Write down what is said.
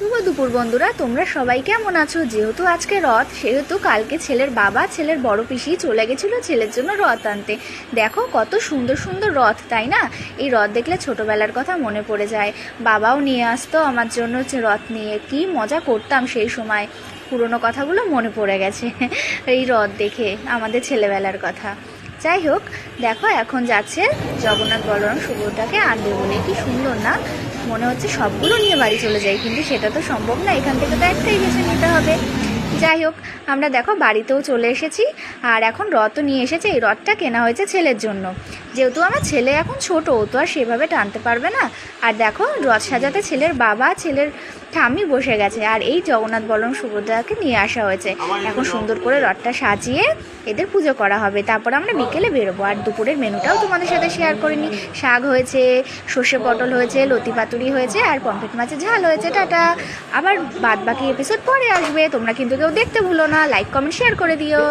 শুভ দুপুর বন্ধুরা, তোমরা সবাই কেমন আছো? যেহেতু আজকে রথ, সেহেতু কালকে ছেলের বাবা ছেলের বড় পিসি চলে গেছিলো ছেলের জন্য রথ আনতে। দেখো কত সুন্দর সুন্দর রথ, তাই না? এই রথ দেখলে ছোটবেলার কথা মনে পড়ে যায়। বাবাও নিয়ে আসতো আমার জন্য রথ নিয়ে, কি মজা করতাম সেই সময়। পুরনো কথাগুলো মনে পড়ে গেছে এই রথ দেখে, আমাদের ছেলেবেলার কথা। যাই হোক, দেখো এখন যাচ্ছে জগন্নাথ বলরাম সুভদ্রাকে আনবে বলে। কি সুন্দর না? মনে হচ্ছে সবগুলো নিয়ে বাড়ি চলে যাই, কিন্তু সেটা তো সম্ভব না, এখান থেকে তো একটাই বেছে নিতে হবে। যাই হোক, আমরা দেখো বাড়িতেও চলে এসেছি। আর এখন রথও নিয়ে এসেছে। এই রথটা কেনা হয়েছে ছেলের জন্য, যেহেতু আমার ছেলে এখন ছোট, তো আর সেভাবে টানতে পারবে না। আর দেখো রথ সাজাতে ছেলের বাবা ছেলের ঠাম্মি বসে গেছে, আর এই জগন্নাথ বলরাম সুভদ্রাকে নিয়ে আসা হয়েছে। এখন সুন্দর করে রথটা সাজিয়ে এদের পুজো করা হবে, তারপর আমরা বিকেলে বেরোবো। আর দুপুরের মেনুটাও তোমাদের সাথে শেয়ার করে নিই। শাক হয়েছে, সর্ষে পটল হয়েছে, লতি পাতুরি হয়েছে, আর পমফ্রেট মাছের ঝাল হয়েছে। টাটা। আবার বাদ বাকি এপিসোড পরে আসবে, তোমরা কিন্তু কেউ দেখতে ভুলো না। লাইক কমেন্ট শেয়ার করে দিও।